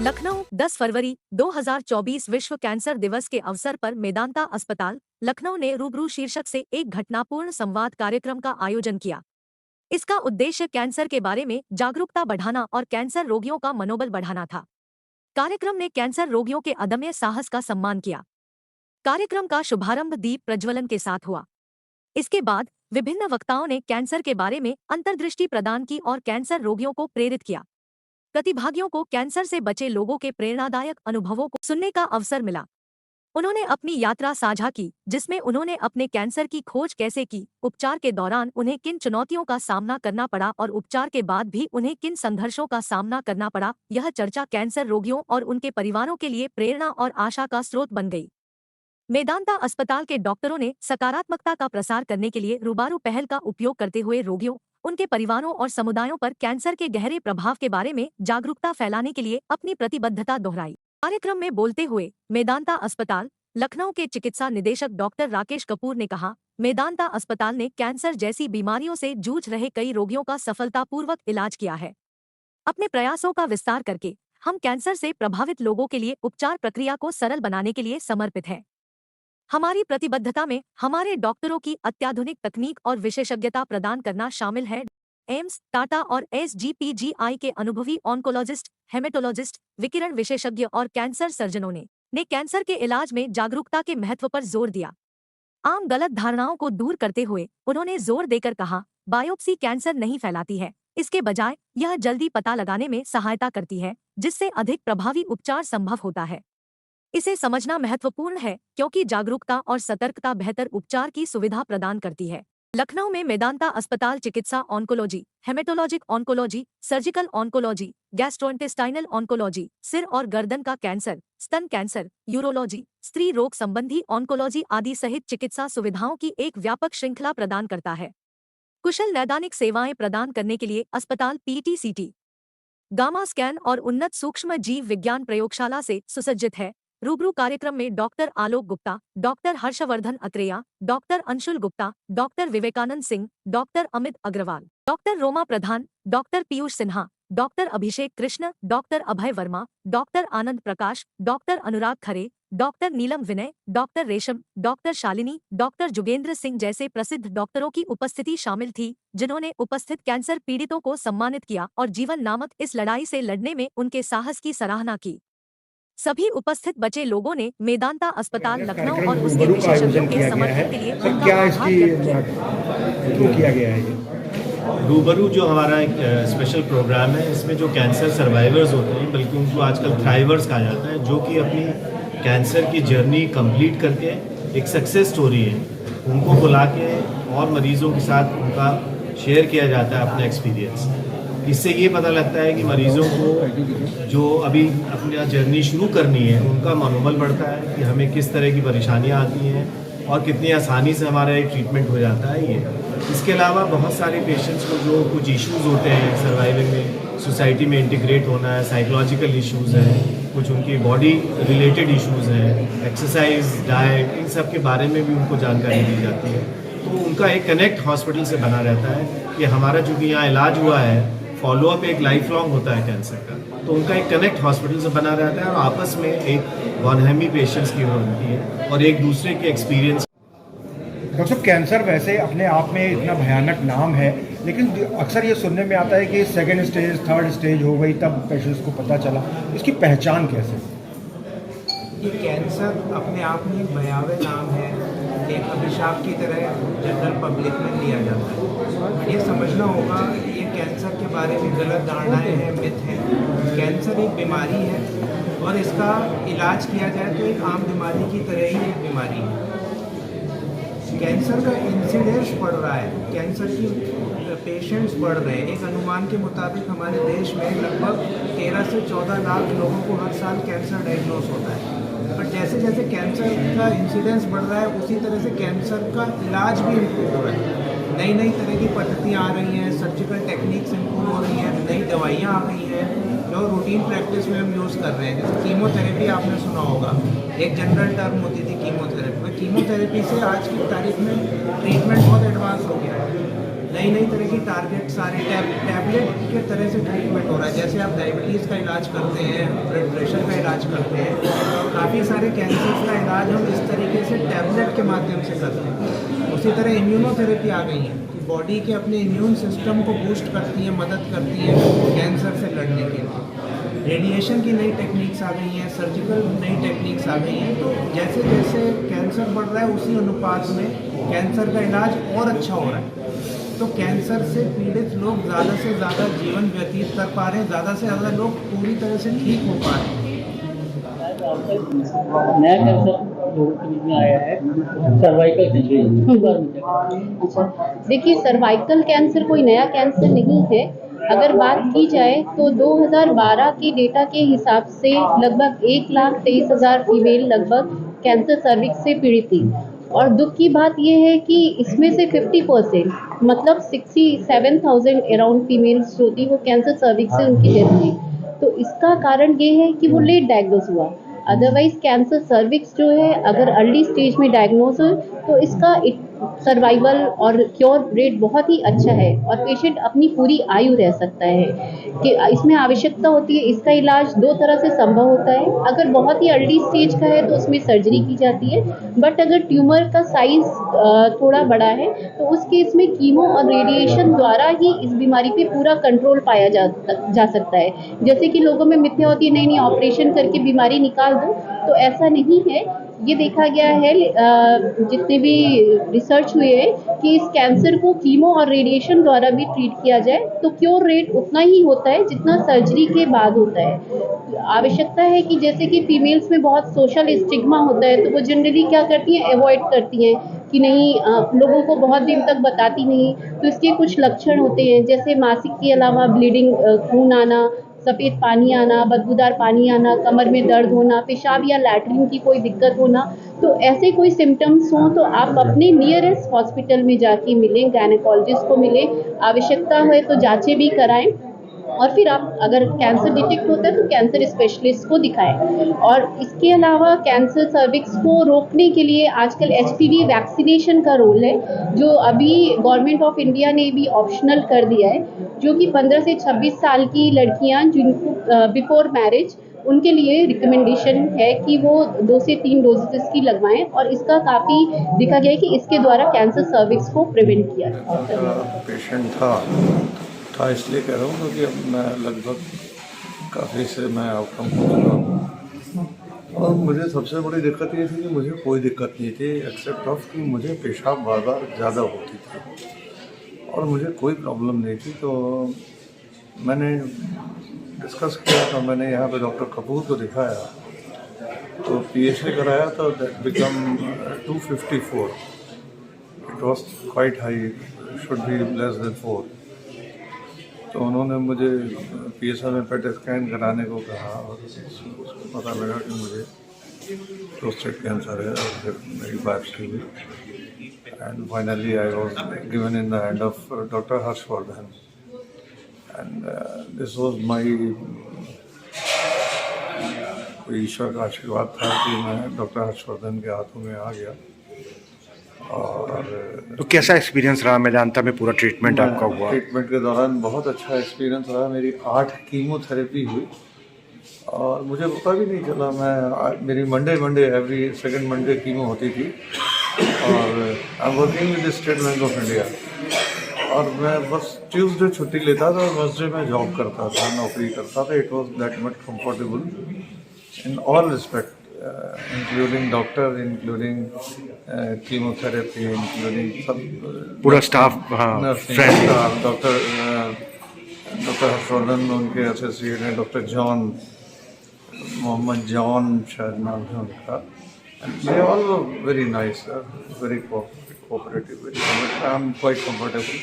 लखनऊ 10 फरवरी 2024 विश्व कैंसर दिवस के अवसर पर मेदांता अस्पताल लखनऊ ने रूबरू शीर्षक से एक घटनापूर्ण संवाद कार्यक्रम का आयोजन किया। इसका उद्देश्य कैंसर के बारे में जागरूकता बढ़ाना और कैंसर रोगियों का मनोबल बढ़ाना था। कार्यक्रम ने कैंसर रोगियों के अदम्य साहस का सम्मान किया। कार्यक्रम का शुभारंभ दीप प्रज्वलन के साथ हुआ। इसके बाद विभिन्न वक्ताओं ने कैंसर के बारे में अंतर्दृष्टि प्रदान की और कैंसर रोगियों को प्रेरित किया। प्रतिभागियों को कैंसर से बचे लोगों के प्रेरणादायक अनुभवों को सुनने का अवसर मिला। उन्होंने अपनी यात्रा साझा की, जिसमें उन्होंने अपने कैंसर की खोज कैसे की, उपचार के दौरान उन्हें किन चुनौतियों का सामना करना पड़ा और उपचार के बाद भी उन्हें किन संघर्षों का सामना करना पड़ा। यह चर्चा कैंसर रोगियों और उनके परिवारों के लिए प्रेरणा और आशा का स्रोत बन गई। मेदांता अस्पताल के डॉक्टरों ने सकारात्मकता का प्रसार करने के लिए रूबारू पहल का उपयोग करते हुए रोगियों, उनके परिवारों और समुदायों पर कैंसर के गहरे प्रभाव के बारे में जागरूकता फैलाने के लिए अपनी प्रतिबद्धता दोहराई। कार्यक्रम में बोलते हुए मेदांता अस्पताल लखनऊ के चिकित्सा निदेशक डॉक्टर राकेश कपूर ने कहा, मेदांता अस्पताल ने कैंसर जैसी बीमारियों से जूझ रहे कई रोगियों का सफलतापूर्वक इलाज किया है। अपने प्रयासों का विस्तार करके हम कैंसर से प्रभावित लोगों के लिए उपचार प्रक्रिया को सरल बनाने के लिए समर्पित हैं। हमारी प्रतिबद्धता में हमारे डॉक्टरों की अत्याधुनिक तकनीक और विशेषज्ञता प्रदान करना शामिल है। एम्स, टाटा और SGPGI के अनुभवी ऑन्कोलॉजिस्ट, हेमेटोलॉजिस्ट, विकिरण विशेषज्ञ और कैंसर सर्जनों ने कैंसर के इलाज में जागरूकता के महत्व पर जोर दिया। आम गलत धारणाओं को दूर करते हुए उन्होंने जोर देकर कहा, बायोप्सी कैंसर नहीं फैलाती है, इसके बजाय यह जल्दी पता लगाने में सहायता करती है, जिससे अधिक प्रभावी उपचार संभव होता है। इसे समझना महत्वपूर्ण है क्योंकि जागरूकता और सतर्कता बेहतर उपचार की सुविधा प्रदान करती है। लखनऊ में मेदांता अस्पताल चिकित्सा oncology, haematologic oncology, surgical oncology, gastrointestinal oncology, सिर और गर्दन का कैंसर, स्तन कैंसर, यूरोलॉजी, स्त्री रोग संबंधी ऑन्कोलॉजी आदि सहित चिकित्सा सुविधाओं की एक व्यापक श्रृंखला प्रदान करता है। कुशल नैदानिक सेवाएं प्रदान करने के लिए अस्पताल PET-CT, गामा स्कैन और उन्नत सूक्ष्म जीव विज्ञान प्रयोगशाला से सुसज्जित है। रूबरू कार्यक्रम में doctor Alok Gupta, doctor Harshvardhan Atreya, doctor Anshul Gupta, doctor Vivekanand Singh, doctor Amit Agarwal, doctor Roma Pradhan, doctor Piyush Sinha, doctor Abhishek Krishna, doctor Abhay Verma, doctor Anand Prakash, doctor Anurag Khare, doctor Neelam Vinay, doctor Resham, doctor Shalini, doctor Jugendra Singh जैसे प्रसिद्ध डॉक्टरों की उपस्थिति शामिल थी, जिन्होंने उपस्थित कैंसर पीड़ितों को सम्मानित किया और जीवन नामक इस लड़ाई से लड़ने में उनके साहस की सराहना की। सभी उपस्थित बचे लोगों ने मेदांता अस्पताल लखनऊ और उसके विशेषज्ञों के समर्थन के लिए उनका आभार व्यक्त किया गया है। रूबरू जो हमारा एक स्पेशल प्रोग्राम है, इसमें जो कैंसर सर्वाइवर्स होते हैं, बल्कि उनको आजकल थ्राइवर्स कहा जाता है, जो कि अपनी कैंसर की जर्नी कंप्लीट करके एक सक्सेस स्टोरी है, उनको बुला के और मरीजों के साथ उनका शेयर किया जाता है अपना एक्सपीरियंस। इससे ये पता लगता है कि मरीजों को जो अभी अपनी जर्नी शुरू करनी है, उनका मनोबल बढ़ता है कि हमें किस तरह की परेशानियां आती हैं और कितनी आसानी से हमारा एक ट्रीटमेंट हो जाता है ये। इसके अलावा बहुत सारे पेशेंट्स को जो कुछ इश्यूज़ होते हैं सर्वाइविंग में, सोसाइटी में इंटीग्रेट होना है, साइकोलॉजिकल इश्यूज़ हैं, कुछ उनकी बॉडी रिलेटेड इश्यूज़ हैं, एक्सरसाइज, डाइट, इन सब के बारे में भी उनको जानकारी दी जाती है। तो उनका एक कनेक्ट हॉस्पिटल से बना रहता है कि हमारा चूँकि यहाँ इलाज हुआ है, फॉलोअप एक लाइफ लॉन्ग होता है कैंसर का, तो उनका एक कनेक्ट हॉस्पिटल से बना रहता है और आपस में एक गॉनहमी पेशेंट्स की होती है और एक दूसरे के एक्सपीरियंस। डॉक्टर साहब, कैंसर वैसे अपने आप में इतना भयानक नाम है, लेकिन अक्सर ये सुनने में आता है कि सेकेंड स्टेज, थर्ड स्टेज हो गई तब पेशेंट्स को पता चला। इसकी पहचान कैसे? ये कैंसर अपने आप में एक भयावह नाम है, एक अभिशाप की तरह जनरल पब्लिक में लिया जाता है। ये समझना होगा ये कैंसर के बारे में गलत धारणाएं हैं, मिथ हैं। कैंसर एक बीमारी है और इसका इलाज किया जाए तो एक आम बीमारी की तरह ही एक बीमारी है। कैंसर का इंसिडेंस बढ़ रहा है, कैंसर की पेशेंट्स बढ़ रहे हैं। एक अनुमान के मुताबिक हमारे देश में लगभग 13 से 14 लाख लोगों को हर साल कैंसर डायग्नोस होता है। पर जैसे जैसे कैंसर का इंसिडेंस बढ़ रहा है, उसी तरह से कैंसर का इलाज भी इम्प्रूव हो रहा है। नई नई तरह की पद्धतियाँ आ रही हैं, सर्जिकल टेक्निक्स इम्प्रूव हो रही हैं, नई दवाइयाँ आ गई हैं जो रूटीन प्रैक्टिस में हम यूज़ कर रहे हैं। जैसे कीमोथेरेपी आपने सुना होगा, एक जनरल टर्म होती थी कीमोथेरेपी। कीमोथेरेपी से आज की तारीख में ट्रीटमेंट बहुत एडवांस हो गया है। नई नई तरह की टारगेट सारे टैबलेट के तरह से ट्रीटमेंट हो रहा है। जैसे आप डायबिटीज़ का इलाज करते हैं, ब्लड प्रेशर का इलाज करते हैं, काफ़ी सारे कैंसर का इलाज हम इस तरीके से टैबलेट के माध्यम से करते हैं। उसी तरह इम्यूनोथेरेपी आ गई है कि बॉडी के अपने इम्यून सिस्टम को बूस्ट करती है, मदद करती है कैंसर से लड़ने के लिए। रेडिएशन की नई टेक्निक्स आ गई हैं, सर्जिकल नई टेक्निक्स आ गई हैं। तो जैसे जैसे कैंसर बढ़ रहा है उसी अनुपात में कैंसर का इलाज और अच्छा हो रहा है। तो कैंसर से पीड़ित लोग ज़्यादा से ज़्यादा जीवन व्यतीत कर पा रहे हैं, ज़्यादा से ज़्यादा लोग पूरी तरह से ठीक हो पा रहे हैं। नया कैंसर लोगों के बीच में आया है, सर्वाइकल कैंसर। अच्छा, देखिए सर्वाइकल कैंसर कोई नया कैंसर नहीं है। अगर बात की जाए तो 2012 के डेटा के हिसाब से लगभग 1,23,000 फीमेल लगभग कैंसर सर्विक्स से पीड़ित थी। और दुख की बात यह है कि इसमें से 50% मतलब 67,000 अराउंड फीमेल्स जो थी वो कैंसर सर्विक्स से उनकी डेथ हुई। तो इसका कारण ये है कि वो लेट डायग्नोज हुआ। अदरवाइज कैंसर सर्विक्स जो है अगर अर्ली स्टेज में डायग्नोज हो तो इसका सर्वाइवल और क्योर रेट बहुत ही अच्छा है और पेशेंट अपनी पूरी आयु रह सकता है। कि इसमें आवश्यकता होती है, इसका इलाज दो तरह से संभव होता है। अगर बहुत ही अर्ली स्टेज का है तो उसमें सर्जरी की जाती है, बट अगर ट्यूमर का साइज थोड़ा बड़ा है तो उस केस में कीमो और रेडिएशन द्वारा ही इस बीमारी पे पूरा कंट्रोल पाया जा सकता है। जैसे कि लोगों में मिथ्या होती है नहीं ऑपरेशन करके बीमारी निकाल दो, तो ऐसा नहीं है। ये देखा गया है जितने भी रिसर्च हुए हैं कि इस कैंसर को कीमो और रेडिएशन द्वारा भी ट्रीट किया जाए तो क्योर रेट उतना ही होता है जितना सर्जरी के बाद होता है। आवश्यकता है कि जैसे कि फीमेल्स में बहुत सोशल स्टिग्मा होता है तो वो जनरली क्या करती हैं, अवॉइड करती हैं कि नहीं लोगों को बहुत दिन तक बताती नहीं। तो इसके कुछ लक्षण होते हैं जैसे मासिक के अलावा ब्लीडिंग, खून आना, सफ़ेद पानी आना, बदबूदार पानी आना, कमर में दर्द होना, पेशाब या लैट्रिन की कोई दिक्कत होना। तो ऐसे कोई सिम्टम्स हों तो आप अपने नियरेस्ट हॉस्पिटल में जाके मिलें, गायनेकोलॉजिस्ट को मिलें, आवश्यकता है तो जांचें भी कराएं और फिर आप अगर कैंसर डिटेक्ट होता है तो कैंसर स्पेशलिस्ट को दिखाएं। और इसके अलावा कैंसर सर्विक्स को रोकने के लिए आजकल HPV वैक्सीनेशन का रोल है, जो अभी गवर्नमेंट ऑफ इंडिया ने भी ऑप्शनल कर दिया है, जो कि 15 से 26 साल की लड़कियां जिनको बिफोर मैरिज उनके लिए रिकमेंडेशन है कि वो 2 से 3 डोजेस की लगवाएं। और इसका काफ़ी देखा गया है कि इसके द्वारा कैंसर सर्विक्स को प्रिवेंट किया जा पेशेंट था इसलिए कह रहा हूँ क्योंकि अब मैं लगभग काफ़ी से मैं आउटकम हो चुका हूँ। और मुझे सबसे बड़ी दिक्कत ये थी कि मुझे कोई दिक्कत नहीं थी एक्सेप्ट ऑफ कि मुझे पेशाब बार बार ज़्यादा होती थी और मुझे कोई प्रॉब्लम नहीं थी। तो मैंने डिस्कस किया तो मैंने यहाँ पे डॉक्टर कपूर को दिखाया तो PSA कराया तो that become 254। It was quite high, should be less than 4। तो उन्होंने मुझे PSA में पेट स्कैन कराने को कहा और उसको पता लगा कि मुझे प्रोस्टेट कैंसर है और फिर मेरी बायोप्सी हुई and finally I was given in the hand of doctor Harshvardhan and this was my ईश्वर का आशीर्वाद था कि मैं डॉक्टर हर्षवर्धन के हाथों में आ गया। और तो कैसा एक्सपीरियंस रहा? मेदांता में पूरा ट्रीटमेंट आपका हुआ? ट्रीटमेंट के दौरान बहुत अच्छा एक्सपीरियंस रहा। मेरी 8 कीमोथेरेपी हुई और मुझे पता भी नहीं चला। मेरी Monday every second Monday chemo होती थी और I am working with state bank of India और मैं बस ट्यूसडे छुट्टी लेता था और वेडनेसडे में जॉब करता था, नौकरी करता था। It was that much comfortable in all respect, including doctor, including chemotherapy, including सब पूरा स्टाफ फ्रेंडली। डॉक्टर हर्षवर्धन उनके एसोसिएट हैं, डॉक्टर जॉन, मोहम्मद जॉन शायद नाम है उनका। They all very nice, very cooperative, I am quite comfortable.